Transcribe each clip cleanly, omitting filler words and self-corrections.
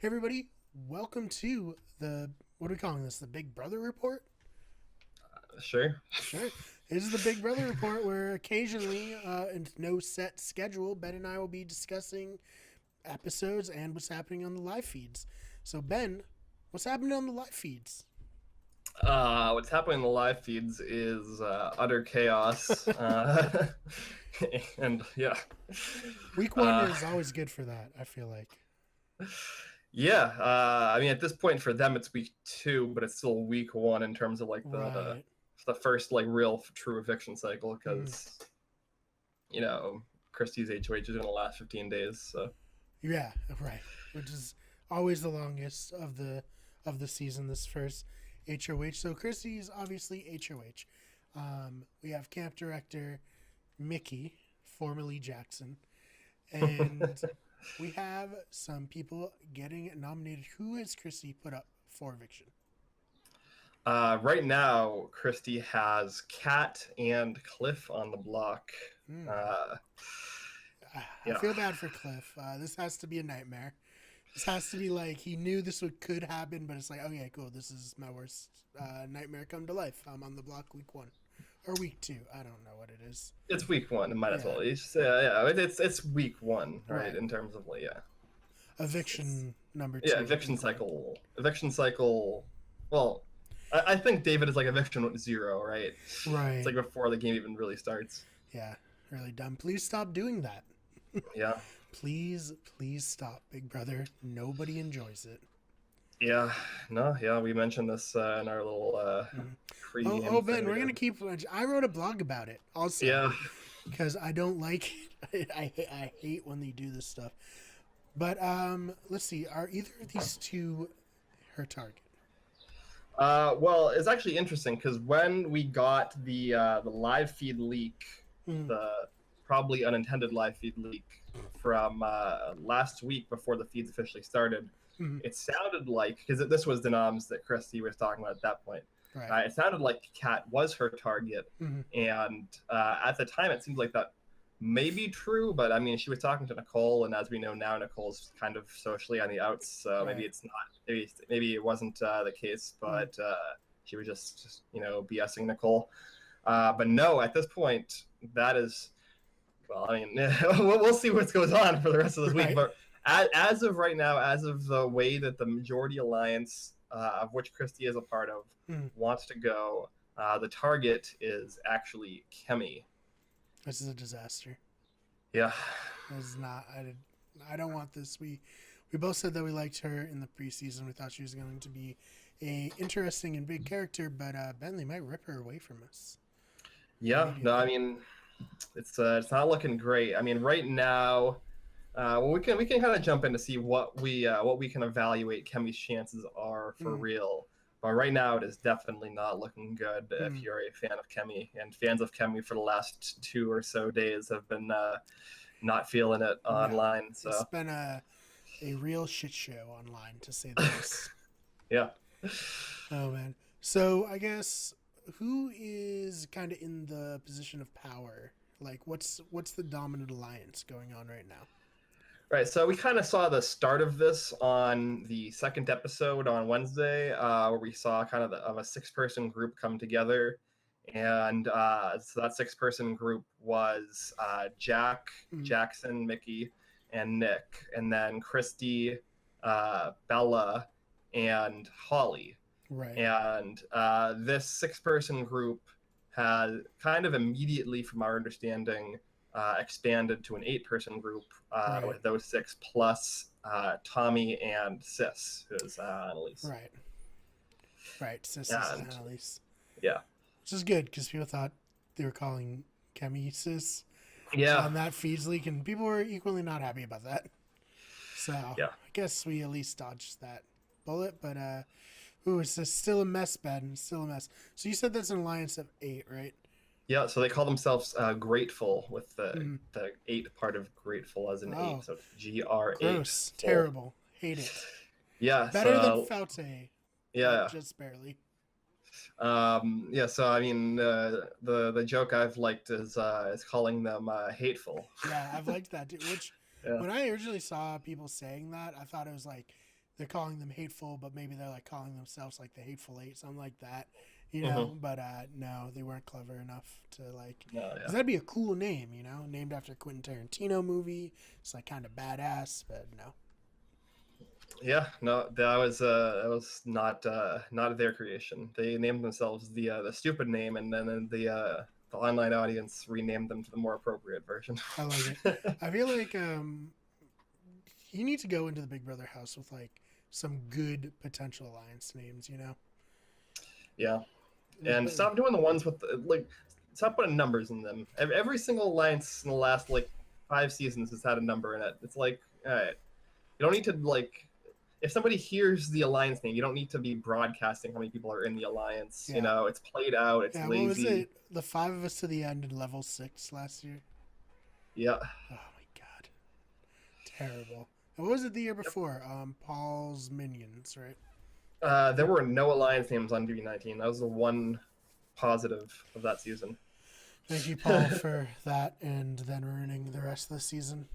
Hey everybody, welcome to what are we calling this? The Big Brother Report? Sure. Sure. This is the Big Brother Report where occasionally, in no set schedule, Ben and I will be discussing episodes and what's happening on the live feeds. So, Ben, what's happening on the live feeds? What's happening in the live feeds is utter chaos. And yeah. Week one Uh, is always good for that, I feel like. yeah. I mean, at this point for them, it's week two, but it's still week one in terms of like Right. the first like real true eviction cycle Mm. because you know Christie's HOH is going to last 15 days. So Yeah, right. Which is always the longest of the season. This first HOH. So Christy's obviously HOH. We have camp director Mickey, formerly Jackson, and we have some people getting nominated. Who has Christy put up for eviction? right now, Christie has Kat and Cliff on the block. Hmm. Uh, I yeah. feel bad for Cliff. This has to be a nightmare. This has to be like he knew this could happen, but it's like, okay, cool. This is my worst nightmare come to life. I'm on the block week one or week two. I don't know what it is. It's week one. It might as Yeah, well. Yeah. It's week one, right? right. In terms of like, yeah, it's Eviction number yeah, two, eviction week one. cycle. Eviction cycle. Well, I think David is like eviction zero, right? It's Right. like before the game even really starts. Yeah, really dumb. Please stop doing that. Yeah, Please, please stop, Big Brother. Nobody enjoys it. yeah, no, yeah. We mentioned this in our little Mhm. Oh, pre-game thing Ben, we we're did. gonna keep. I wrote a blog about it also Yeah, because I don't like it. I hate when they do this stuff. But let's see. Are either of these two her target? well, it's actually interesting because when we got the live feed leak, Mm, the probably unintended live feed leak from last week before the feeds officially started, mm, it sounded like because this was the noms that Christy was talking about at that point. right. It sounded like Kat was her target, Mm, and at the time it seemed like that may be true, but I mean she was talking to Nicole, and as we know now, Nicole's kind of socially on the outs, so maybe right. it's not. Maybe it wasn't the case, Mm, but she was just BSing Nicole. But no, at this point, that is well. I mean, we'll see what goes on for the rest of this week. right. But as of right now, as of the way that the majority alliance, of which Christie is a part of, Mm, wants to go, the target is actually Kemi. this is a disaster. Yeah, This is not. I don't want this. We both said that we liked her in the preseason. We thought she was going to be a interesting and big character, but Bentley might rip her away from us yeah. No, I immediately. mean, it's not looking great. I mean, right now, well, we can kind of jump in to see what we can evaluate Kemi's chances are for Mm, real. But right now, it is definitely not looking good. If mm, you're a fan of Kemi, and fans of Kemi for the last 2 or so days have been not feeling it no, online. it's So been a real shit show online to say the least. yeah. Oh man. So I guess who is kind of in the position of power? Like, what's the dominant alliance going on right now? Right, so we kind of saw the start of this on the second episode on Wednesday, where we saw kind of a six-person group come together, and so that six-person group was Jack, Mm, Jackson, Mickey, and Nick, and then Christy, Bella, and Holly. right. And this six-person group had kind of immediately, from our understanding, expanded to an eight-person group Right. with those six plus Tommy and Sis, who's Annalise. Right. Right. Sis is And Annalise. yeah, Which is good because people thought they were calling Kemi sis yeah, on that feeds leak, and people were equally not happy about that. So I yeah, guess we at least dodged that bullet. But ooh, it's still a mess, Ben. Still a mess. So you said that's an alliance of eight, right? yeah. So they call themselves Grateful with Mm. the eight part of Grateful as an eight, Oh, so it's GR8 gross, full. terrible, hate it. Yeah, Better than so Faute, but yeah. just barely. Yeah, so I mean, the joke I've liked is calling them hateful. Yeah, I've liked that too. Which Yeah, when I originally saw people saying that, I thought it was like they're calling them hateful, but maybe they're like calling themselves like the Hateful Eight, something like that, you Mm-hmm. know. But no, they weren't clever enough to like. No, Cause yeah. that'd be a cool name, you know, named after a Quentin Tarantino movie. It's like kind of badass, but no. Yeah, no, that was not their creation. They named themselves the stupid name, and then the online audience renamed them to the more appropriate version. I like it. I feel like you need to go into the Big Brother house with like some good potential alliance names, you know. Yeah, and stop doing the ones with stop putting numbers in them. Every single alliance in the last like 5 seasons has had a number in it. It's like, all right, you don't need to like. If somebody hears the alliance name, you don't need to be broadcasting how many people are in the alliance. Yeah. You know, it's played out. It's Yeah, lazy. what was it? The 5 of us to the end in level 6 last year. Yeah. Oh my god, terrible. And what was it the year before? Paul's Minions, right? There were no alliance names on BB19. That was the one positive of that season. Thank you, Paul, for that and then ruining the rest of the season.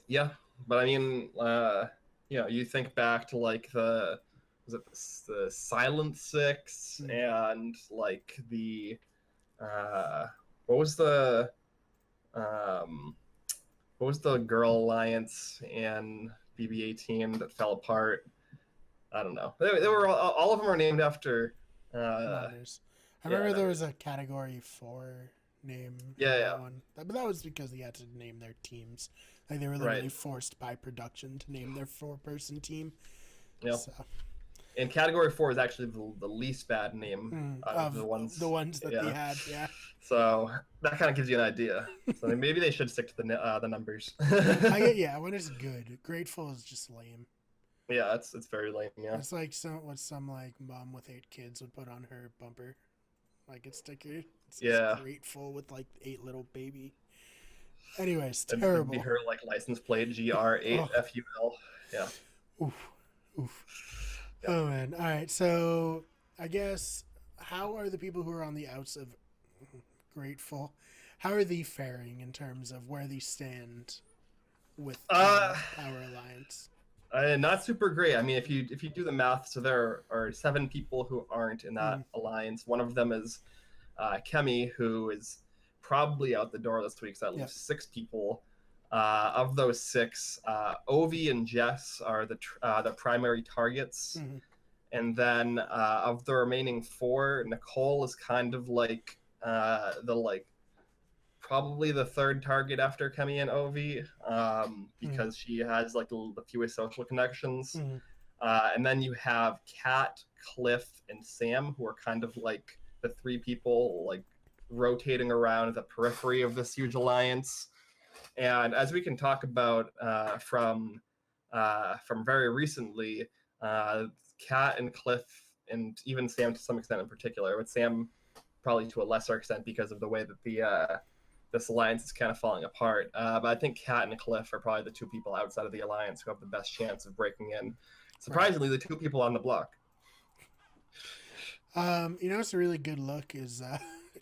Yeah, but I mean, you think back to like the Silent Six and like the what was the um, what was the Girl Alliance in BB18 that fell apart? I don't know. They were all of them are named after Minors. I remember there was a Category 4 name in that one. But that was because they had to name their teams. Like they were literally forced by production to name their 4-person team. Yeah. So. And Category 4 is actually the least bad name of the ones that they had. Yeah. So that kind of gives you an idea. So maybe they should stick to the numbers. When it's good. Grateful is just lame. Yeah, it's very lame. Yeah. It's like some like mom with 8 kids would put on her bumper, like a sticker. It's Grateful with like 8 little baby. Anyways, terrible. Be her like license plate GR8FUL. Yeah. Oof. Yeah. Oh man. All right. So I guess how are the people who are on the outs of Grateful? How are they faring in terms of where they stand with our alliance? Not super great. I mean, if you do the math, so there are 7 people who aren't in that alliance. One of them is Cami, who is probably out the door this week. So that leaves 6 people. Of those 6, Ovi and Jess are the primary targets, and then of the remaining 4, Nicole is kind of like probably the 3rd target after Cami and Ovi, because she has like the fewest social connections. And then you have Kat, Cliff, and Sam, who are kind of like the 3 people like rotating around the periphery of this huge alliance. And as we can talk about from very recently, Kat and Cliff, and even Sam to some extent in particular, but Sam probably to a lesser extent because of the way that this alliance is kind of falling apart. But I think Kat and Cliff are probably the 2 people outside of the alliance who have the best chance of breaking in. Surprisingly, the 2 people on the block. It's a really good look is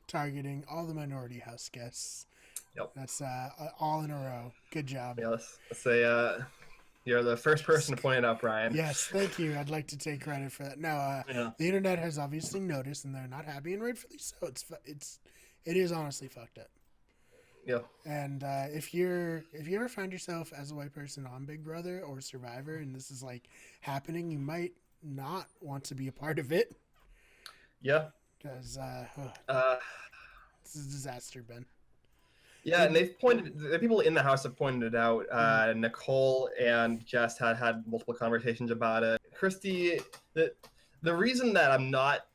targeting all the minority house guests. Yep. That's all in a row. Good job. Yeah, let's say you're the first person to point it out, Brian. Yes, thank you. I'd like to take credit for that. No, the internet has obviously noticed, and they're not happy, and rightfully so. It is honestly fucked up. Yeah. And if you ever find yourself as a white person on Big Brother or Survivor, and this is like happening, you might not want to be a part of it. Yeah. Because it's a disaster, Ben. Yeah, and the people in the house have pointed it out. Nicole and Jess had multiple conversations about it. Christy, the reason that I'm not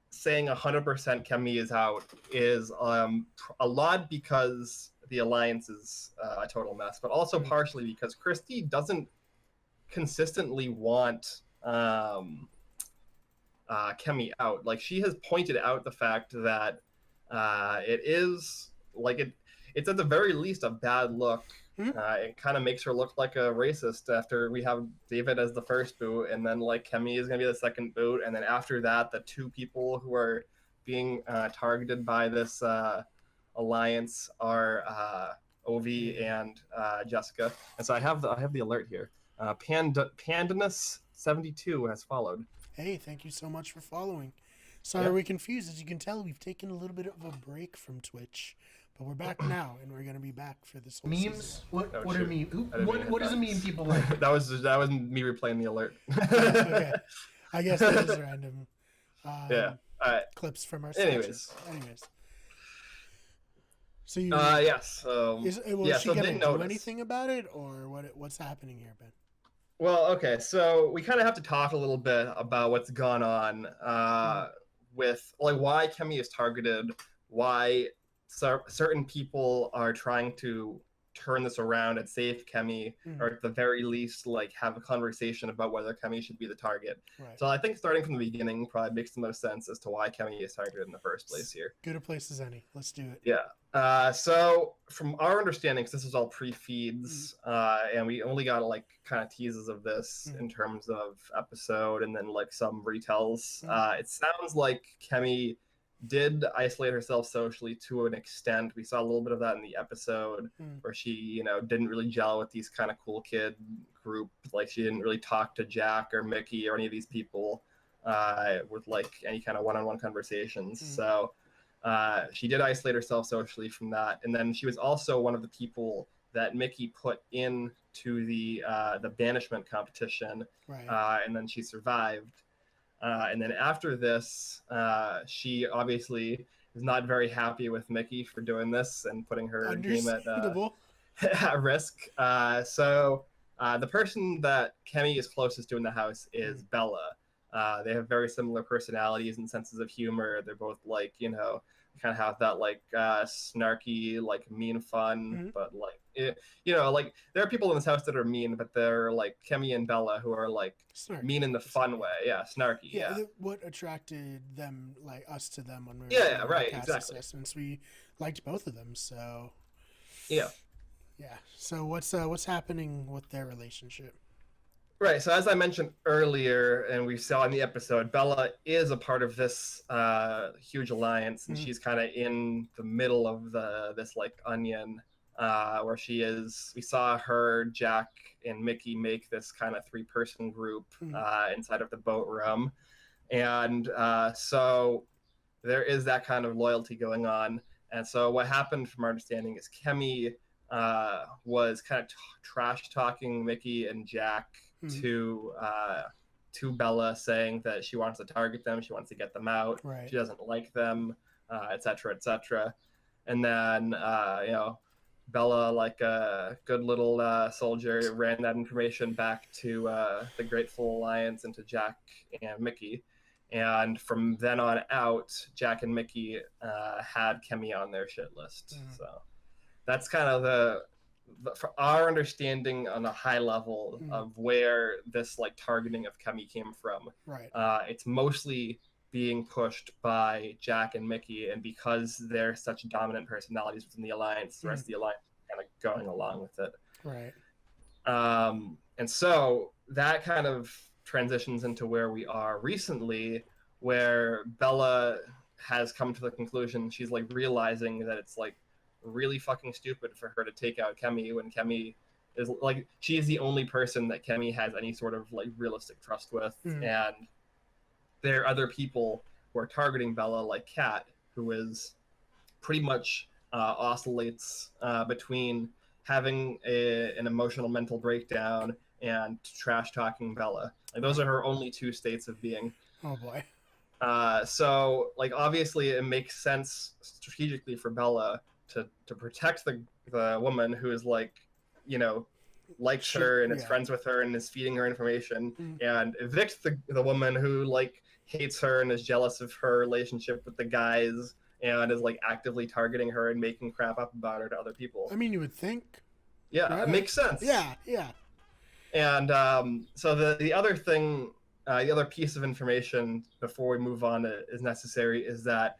saying 100% Cami is out is a lot because the alliance is a total mess, but also partially because Christy doesn't consistently want Cami out. Like, she has pointed out the fact that it is like it's at the very least a bad look. It kind of makes her look like a racist after we have David as the first boot, and then like Cami is going to be the second boot, and then after that, the 2 people who are being targeted by this alliance are Ovi and Jessica. And so I have the alert here. Pandanus72 has followed. Hey, thank you so much for following. Sorry Yeah. we're confused. As you can tell, we've taken a little bit of a break from Twitch, but we're back now, and we're gonna be back for this whole Memes? season. What Oh, what are shoot. memes? I didn't mean to hit What does that. a meme people like? that was me replaying the alert. Okay, I guess that is random. Yeah. All right. Clips from our Anyways. sketches. Anyways. So you Yes. is she so gonna they do notice. anything about it, or what's happening here, Ben? Well, okay, so we kind of have to talk a little bit about what's gone on with like why Kemi is targeted, why certain people are trying to turn this around and save Kemi, or at the very least, like have a conversation about whether Kemi should be the target. Right. So I think starting from the beginning probably makes the most sense as to why Kemi is targeted in the first place here. Good a place as any. Let's do it. Yeah. So from our understanding, this is all pre-feeds, and we only got like kind of teases of this in terms of episode and then like some retells. It sounds like Kemi did isolate herself socially to an extent. We saw a little bit of that in the episode where she, didn't really gel with these kind of cool kid group. Like she didn't really talk to Jack or Mickey or any of these people with like any kind of one-on-one conversations. So she did isolate herself socially from that. And then she was also one of the people that Mickey put into the banishment competition. Right. And then she survived. And then after this, she obviously is not very happy with Mickey for doing this and putting her game at risk. So the person that Kemi is closest to in the house is Bella. They have very similar personalities and senses of humor. They're both like, kind of have that like snarky, like mean fun, but like, like there are people in this house that are mean, but they're like Kemi and Bella who are like snarky. Mean in the fun way. Yeah, snarky. Yeah. What attracted them, like us to them when we were doing right, exactly. Assessments, we liked both of them, so yeah. So what's happening with their relationship? Right. So as I mentioned earlier, and we saw in the episode, Bella is a part of this huge alliance, and she's kind of in the middle of this like onion, where she is. We saw her, Jack, and Mickey make this kind of 3-person group inside of the boat room, and so there is that kind of loyalty going on. And so what happened, from our understanding, is Kemi was kind of trash talking Mickey and Jack to Bella, saying that she wants to target them, she wants to get them out, she doesn't like them, etc., etc. And then Bella, like a good little soldier, ran that information back to the Grateful Alliance and to Jack and Mickey. And from then on out, Jack and Mickey had Kemi on their shit list. So that's kind of for our understanding on a high level of where this like targeting of Kemi came from. Right. It's mostly being pushed by Jack and Mickey, and because they're such dominant personalities within the alliance, the rest of the alliance is kind of going along with it. Right. And so that kind of transitions into where we are recently, where Bella has come to the conclusion, she's like realizing that it's like really fucking stupid for her to take out Kemi when Kemi is like, she is the only person that Kemi has any sort of like realistic trust with. And there are other people who are targeting Bella, like Kat, who is pretty much oscillates between having an emotional mental breakdown and trash talking Bella. Like those are her only 2 states of being. Oh boy. So like obviously it makes sense strategically for Bella to protect the woman who is like, likes her and is friends with her and is feeding her information, and evict the woman who like hates her and is jealous of her relationship with the guys and is like actively targeting her and making crap up about her to other people. I mean, you would think. Yeah, right? It makes sense. Yeah. And so the other thing, the other piece of information before we move on is necessary is that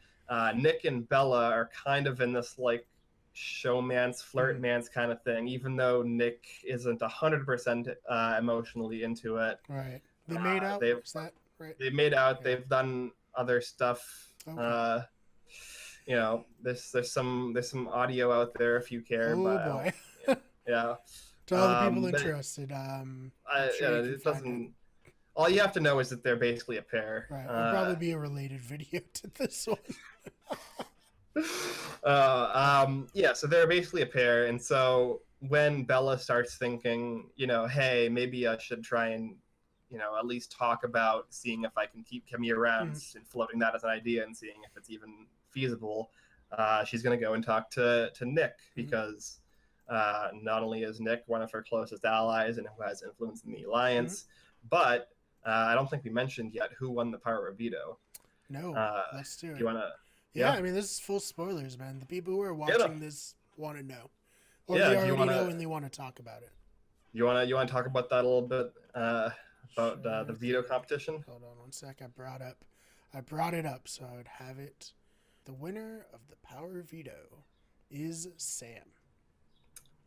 Nick and Bella are kind of in this like showman's, flirtman's kind of thing, even though Nick isn't 100% emotionally into it. Right. They made out? Is that right? They made out. Yeah. They've done other stuff. Okay. There's some audio out there if you care. Oh boy. Yeah. To all the people But interested, I'm sure you can it find it. doesn't. All you have to know is that they're basically a pair. Right, it'll probably be a related video to this one. Yeah, so they're basically a pair, and so when Bella starts thinking, hey, maybe I should try and, at least talk about seeing if I can keep Cami around and floating that as an idea and seeing if it's even feasible, she's going to go and talk to Nick because not only is Nick one of her closest allies and who has influence in the alliance, but I don't think we mentioned yet who won the power of veto. No, let's do it. Do you want to? Yeah, I mean, this is full spoilers, man. The people who are watching this want to know. Or they already know and they want to talk about it. You want to talk about that a little bit, about the veto competition? Hold on one sec. I brought it up so I would have it. The winner of the power veto is Sam.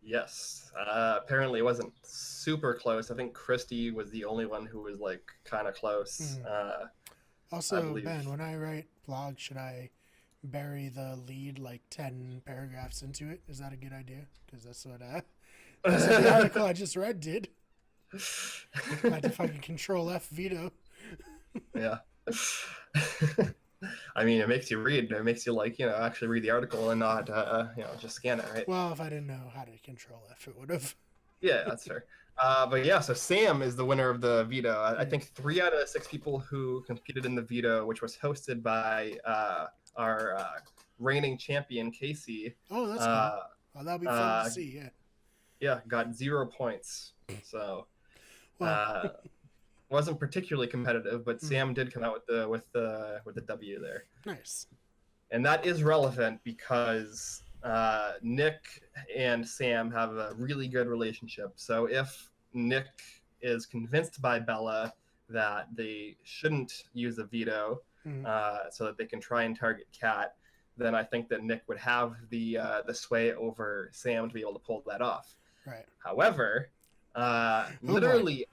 Yes. Apparently it wasn't super close. I think Christy was the only one who was like kind of close. Also, Ben, when I write blog, should I bury the lead like 10 paragraphs into it? Is that a good idea? Because that's what the article I just read did. I had to fucking Control F veto. Yeah. I mean, it makes you read. It makes you actually read the article and not just scan it, right? Well, if I didn't know how to Control F, it would have. Yeah, that's fair. But yeah, so Sam is the winner of the veto. I think 3 out of 6 people who competed in the veto, which was hosted by our reigning champion Casey. Oh, that's cool. Oh, that'll be fun to see. Yeah. Yeah, got 0 points. So wasn't particularly competitive, but Sam did come out with the W there. Nice. And that is relevant because Nick and Sam have a really good relationship. So if Nick is convinced by Bella that they shouldn't use a veto so that they can try and target Kat, then I think that Nick would have the sway over Sam to be able to pull that off. Right. However, literally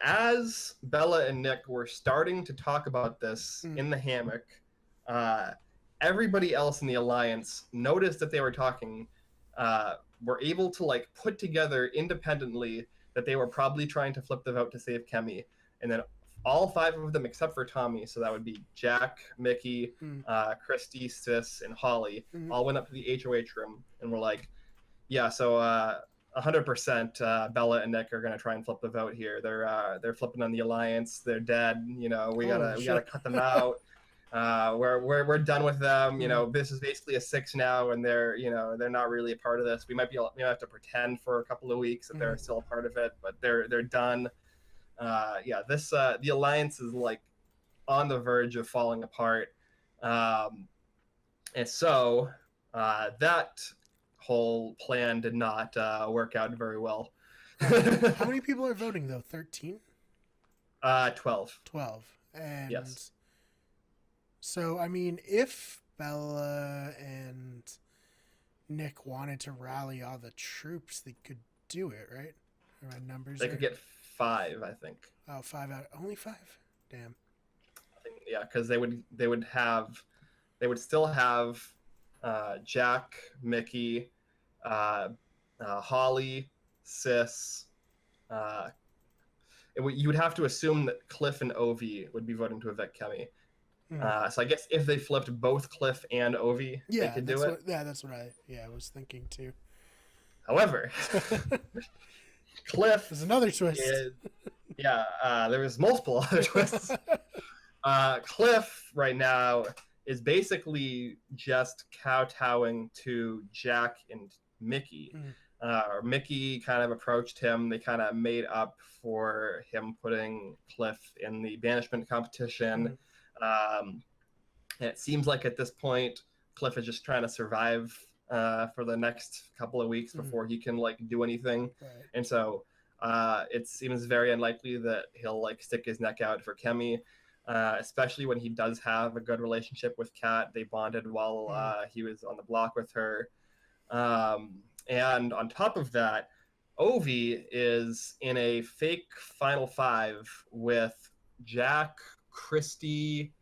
as Bella and Nick were starting to talk about this in the hammock, everybody else in the alliance noticed that they were talking, were able to put together independently that they were probably trying to flip the vote to save Cami, and then all 5 of them except for Tommy, so that would be Jack, Mickey, Christy, Sis, and Holly, all went up to the HOH room and were like, yeah, so 100% Bella and Nick are going to try and flip the vote here. They're flipping on the alliance. They're dead. We gotta cut them out. We're done with them. This is basically a 6 now, and they're not really a part of this. We might have to pretend for a couple of weeks that they're still a part of it, but they're done. The alliance is on the verge of falling apart, and so that whole plan did not work out very well. How many people are voting though? 13? 12. 12. And yes. So I mean, if Bella and Nick wanted to rally all the troops, they could do it, right? Are my numbers? They could get 5, I think. Oh, 5 out. Only 5. Damn. I think, yeah, because they would still have Jack, Mickey, Holly, Sis. You would have to assume that Cliff and Ovi would be voting to evict Cami. So I guess if they flipped both Cliff and Ovi, they could do it. That's what I was thinking too. However, Cliff there's another twist. There was multiple other twists. Cliff right now is basically just kowtowing to Jack and Mickey. Mickey kind of approached him. They kind of made up for him putting Cliff in the banishment competition. And it seems like at this point, Cliff is just trying to survive for the next couple of weeks before he can do anything. Right. And so it seems very unlikely that he'll stick his neck out for Cami. Especially when he does have a good relationship with Kat. They bonded while he was on the block with her. And on top of that, Ovi is in a fake Final 5 with Jack, Christy,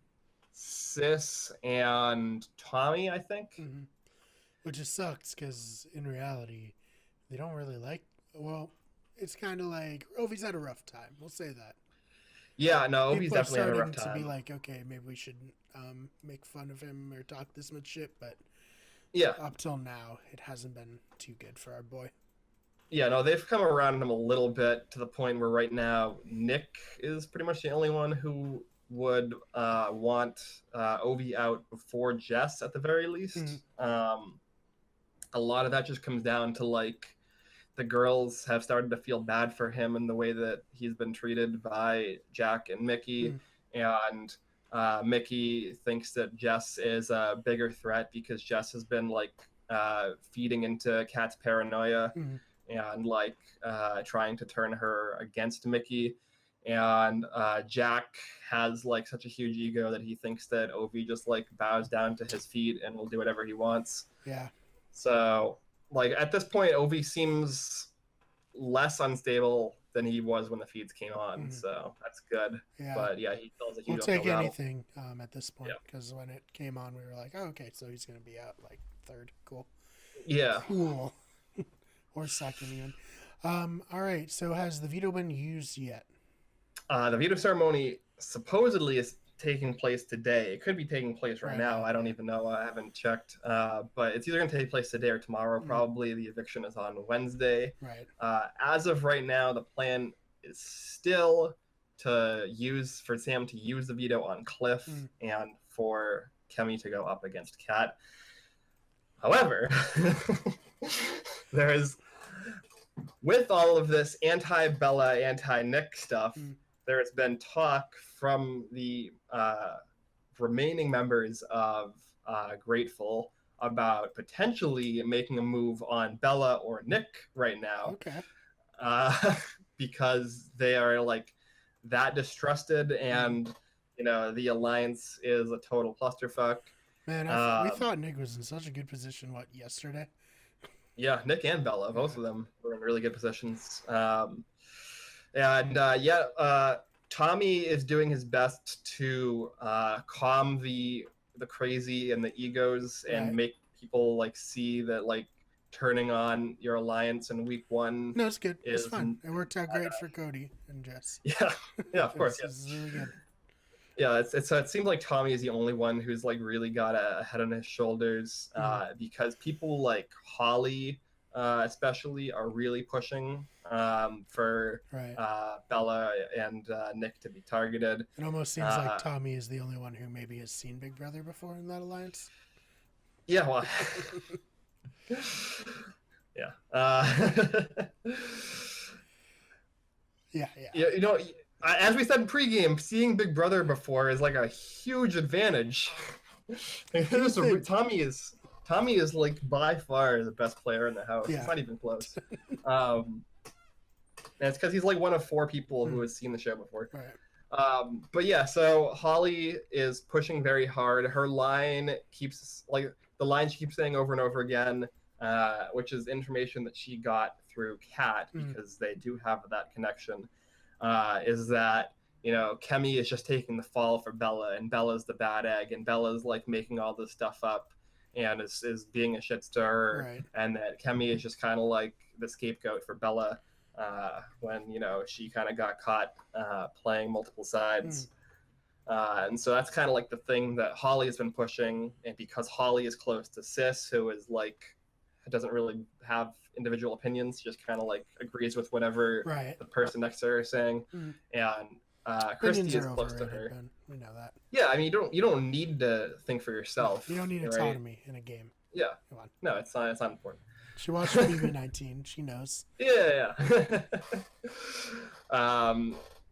Sis, and Tommy, I think. Which just sucks because in reality, they don't really like Well, it's kind of like Ovi's had a rough time. We'll say that. Yeah, no, Ovi's People are definitely had a rough starting to be time. like, okay, maybe we shouldn't make fun of him or talk this much shit, but Yeah, up till now, it hasn't been too good for our boy. yeah, no, they've come around him a little bit to the point where right now Nick is pretty much the only one who would want Ovi out before Jess at the very least. A lot of that just comes down to like the girls have started to feel bad for him in the way that he's been treated by Jack and Mickey, and Mickey thinks that Jess is a bigger threat because Jess has been like feeding into Kat's paranoia and like trying to turn her against Mickey. And Jack has like such a huge ego that he thinks that Ovi just like bows down to his feet and will do whatever he wants. Yeah. So like at this point, Ovi seems less unstable than he was when the feeds came on. So that's good. Yeah. But yeah, he feels a We'll huge take uphill battle. anything at this point because when it came on, we were like, oh, okay, so he's going to be out like third. Cool. Yeah. Cool. Or second even. All right. So has the veto been used yet? The veto ceremony supposedly is taking place today. It could be taking place right now. I don't even know. I haven't checked. But it's either going to take place today or tomorrow. Probably the eviction is on Wednesday. Right. As of right now, the plan is still to use for Sam to use the veto on Cliff and for Cami to go up against Kat. However, there is, with all of this anti-Bella, anti-Nick stuff, there has been talk from the remaining members of Grateful about potentially making a move on Bella or Nick right now. Okay. Because they are like that distrusted and you know the alliance is a total clusterfuck. Man, we thought Nick was in such a good position, yesterday? Yeah, Nick and Bella, both of them were in really good positions. Tommy is doing his best to calm the crazy and the egos and make people like see that like turning on your alliance in week one. No, it's good. It's fun. It worked out great for Cody and Jess. Yeah, of course. It's really good. Yeah, it seems like Tommy is the only one who's like really got a head on his shoulders because people like Holly especially are really pushing for Bella and Nick to be targeted. It almost seems like Tommy is the only one who maybe has seen Big Brother before in that alliance. Yeah, well, yeah. You know, as we said in pregame, seeing Big Brother before is like a huge advantage. Tommy is like by far the best player in the house. It's not even close. And it's because he's like one of 4 people who has seen the show before. Right. But yeah, so Holly is pushing very hard. Her line keeps like the line she keeps saying over and over again, which is information that she got through Kat because they do have that connection. Is that you know Cami is just taking the fall for Bella, and Bella's the bad egg, and Bella's like making all this stuff up, and is being a shit stirrer, and that Cami is just kind of like the scapegoat for Bella when you know she kind of got caught playing multiple sides. And so that's kind of like the thing that Holly has been pushing, and because Holly is close to Sis, who is like doesn't really have individual opinions, just kind of like agrees with whatever the person next to her is saying. And Christy is close to her. Ben. We know that. Yeah, I mean you don't need to think for yourself. You don't need autonomy in a game. Yeah. Come on. No, it's not important. She watched BB19. She knows. Yeah.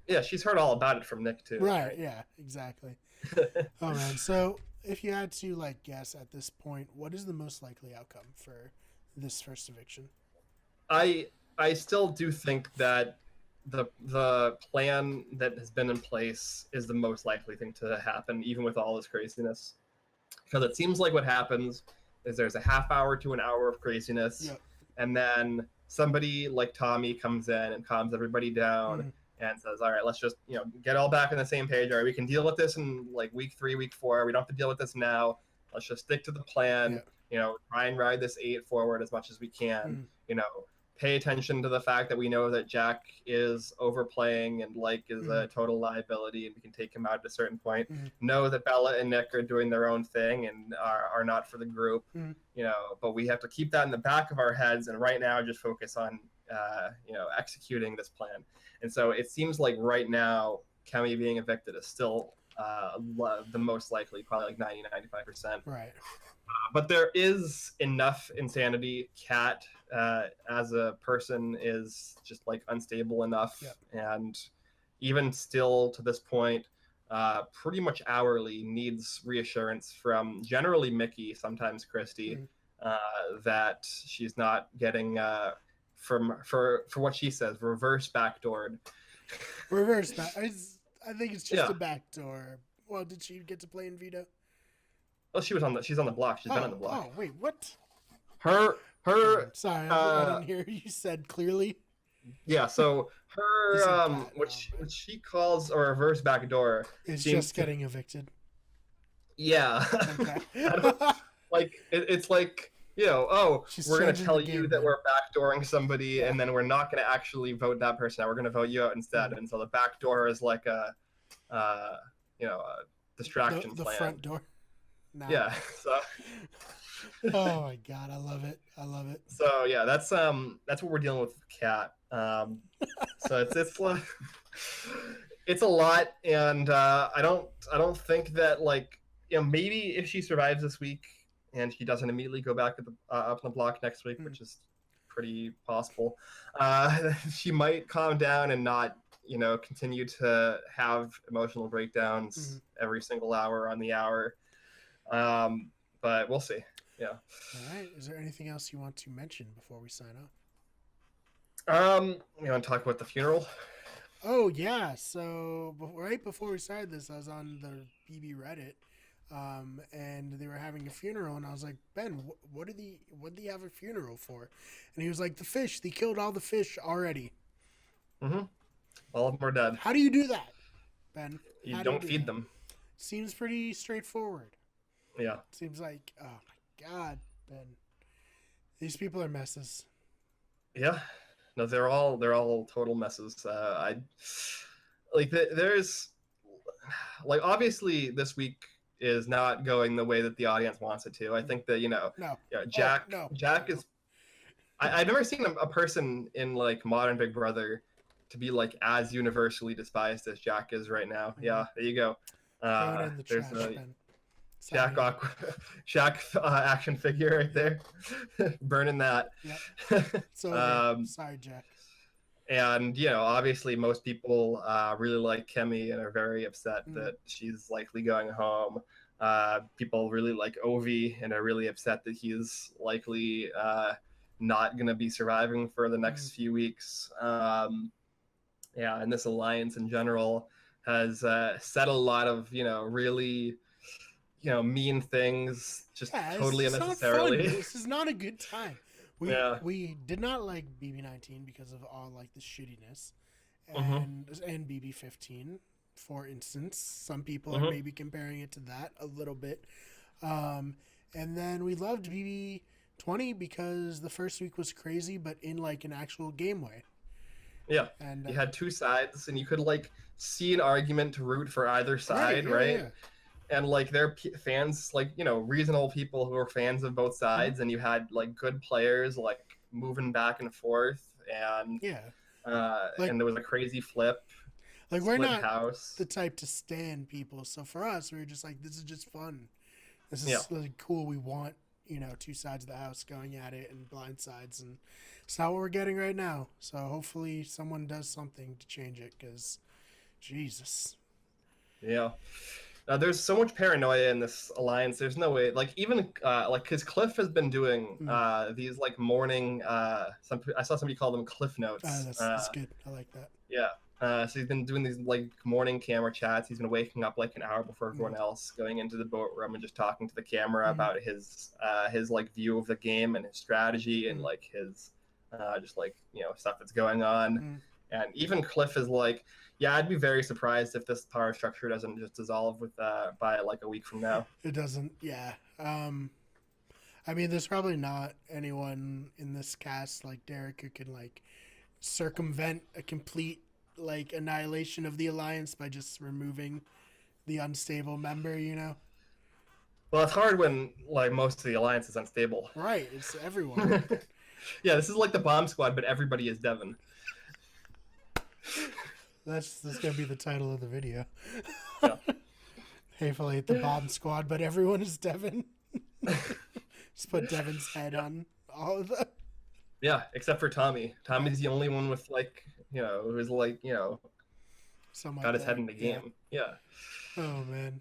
Yeah, she's heard all about it from Nick too. Right. Yeah. Exactly. Oh man. So if you had to like guess at this point, what is the most likely outcome for this first eviction? I still do think that the plan that has been in place is the most likely thing to happen, even with all this craziness. Because it seems like what happens is there's a half hour to an hour of craziness, and then somebody like Tommy comes in and calms everybody down and says, all right, let's just get all back on the same page. All right, we can deal with this in like week 3, week 4. We don't have to deal with this now. Let's just stick to the plan. Try and ride this 8 forward as much as we can. pay attention to the fact that we know that Jack is overplaying and is a total liability, and we can take him out at a certain point. Know that Bella and Nick are doing their own thing and are not for the group, but we have to keep that in the back of our heads, and right now just focus on executing this plan. And so it seems like right now Cami being evicted is still the most likely, probably like 90-95%. Right. But there is enough insanity. Kat, as a person, is just unstable enough, and even still to this point, pretty much hourly needs reassurance from generally Mickey, sometimes Christy, that she's not getting for what she says reverse backdoored. Reverse back. I think it's just a backdoor. Well, did she get to play in Veto? Oh, she's on the block. She's been on the block. Oh, wait, what? Her. Sorry, I didn't hear you said clearly. Yeah, so her what she calls a reverse backdoor is just getting evicted. Yeah. Okay. It's like, we're going to tell you that we're backdooring somebody, and then we're not going to actually vote that person out. We're going to vote you out instead. And so the backdoor is like a distraction the plan. The front door. No. Yeah. So. Oh my God, I love it. So yeah, that's what we're dealing with Kat. So it's a lot, and I don't think that maybe if she survives this week and she doesn't immediately go back up on the block next week, which is pretty possible, she might calm down and not continue to have emotional breakdowns every single hour on the hour. But we'll see. Yeah. All right. Is there anything else you want to mention before we sign off? You want to talk about the funeral? Oh yeah. So right before we started this, I was on the BB Reddit, and they were having a funeral, and I was like, Ben, what did he have a funeral for? And he was like, the fish. They killed all the fish already. All of them are dead. How do you do that, Ben? You don't feed them. Seems pretty straightforward. Yeah. Seems like, oh my God, Ben. These people are messes. Yeah. No, they're all total messes. There's obviously this week is not going the way that the audience wants it to. I think that Jack is. I've never seen a person in modern Big Brother to be as universally despised as Jack is right now. Yeah, there you go. There's Shaq action figure right there, burning that. Yep. So sorry, Jack. And obviously most people really like Cami and are very upset that she's likely going home. People really like Ovi and are really upset that he's likely not going to be surviving for the next few weeks. And this alliance in general has said a lot of really mean things just totally unnecessarily. This is not a good time. We did not like BB19 because of all the shittiness and BB15, for instance. Some people are maybe comparing it to that a little bit. And then we loved BB20 because the first week was crazy, but in an actual game way. Yeah, and you had two sides, and you could see an argument to root for either side, right? Yeah. And their fans, reasonable people who are fans of both sides, and you had good players moving back and forth, and and there was a crazy flip. We're not the type to stand people, so for us, we were just this is just fun. This is cool. We want two sides of the house going at it and blind sides, and it's not what we're getting right now. So hopefully someone does something to change it, because Jesus. Yeah. There's so much paranoia in this alliance. There's no way, even because Cliff has been doing these morning. I saw somebody call them Cliff Notes. That's good. I like that. Yeah. So he's been doing these morning camera chats. He's been waking up an hour before everyone else, going into the boat room and just talking to the camera about his view of the game and his strategy and his stuff that's going on. And even Cliff is yeah, I'd be very surprised if this power structure doesn't just dissolve by a week from now. It doesn't. Yeah. I I mean, there's probably not anyone in this cast like Derek who can like circumvent a complete like annihilation of the alliance by just removing the unstable member, you know? Well, it's hard when like most of the alliance is unstable. Right, it's everyone. Yeah, this is like the bomb squad, but everybody is Devin. That's gonna be the title of the video. Yeah. Hateful Eight, the bomb squad, but everyone is Devin. Just put Devin's head on all of them. Yeah, except for Tommy. Tommy's the only one with like, who's like, Something got like his that. head in the game. Yeah. Oh man.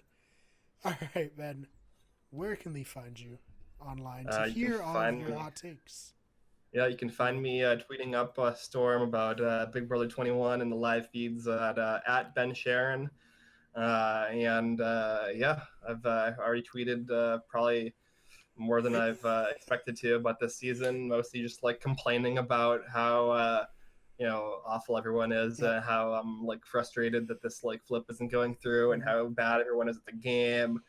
All right, Ben. Where can they find you online to hear all of your hot takes? Yeah, you can find me tweeting up a storm about Big Brother 21 and the live feeds at Ben Sharon. Yeah, I've already tweeted probably more than I've expected to about this season, mostly just like complaining about how awful everyone is, how I'm like frustrated that this like flip isn't going through, and how bad everyone is at the game.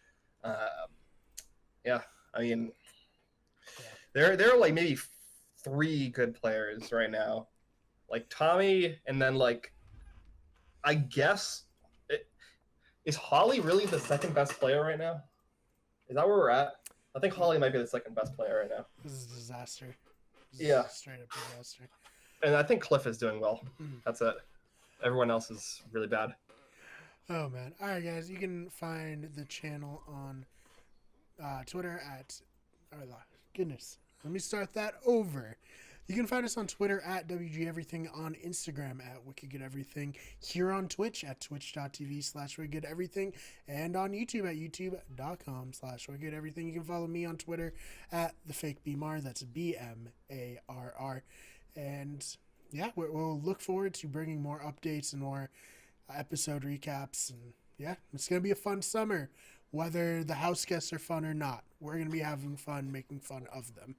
Yeah, I mean, there are like maybe 3 good players right now, like Tommy, and then like I guess is Holly really the second best player right now? Is that where we're at? I think Holly might be the second best player right now. This is a disaster. Yeah, straight up disaster. And I think Cliff is doing well. That's it. Everyone else is really bad. Oh man! All right, guys, you can find the channel on Twitter at. Oh goodness, let me start that over. You can find us on Twitter at WG Everything, on Instagram at WickedGoodEverything, here on Twitch at twitch.tv/WickedGoodEverything, and on YouTube at youtube.com/WickedEverything. You can follow me on Twitter at TheFakeBMar, that's BMARR. And yeah, we'll look forward to bringing more updates and more episode recaps. And yeah, it's going to be a fun summer. Whether the house guests are fun or not, we're going to be having fun making fun of them.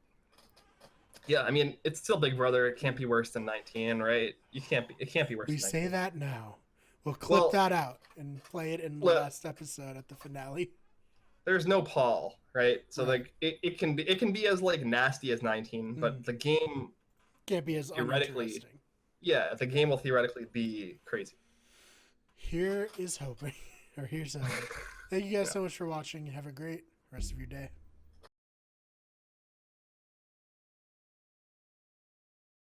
Yeah, I mean, it's still Big Brother. It can't be worse than 19, right? It can't be worse We than 19. say that now. We'll clip that out and play it in the last episode at the finale. There's no Paul, right? So like it can be as like nasty as 19, but the game can't be as uninteresting. Yeah, the game will theoretically be crazy. Here's hoping. Thank you guys so much for watching. Have a great rest of your day.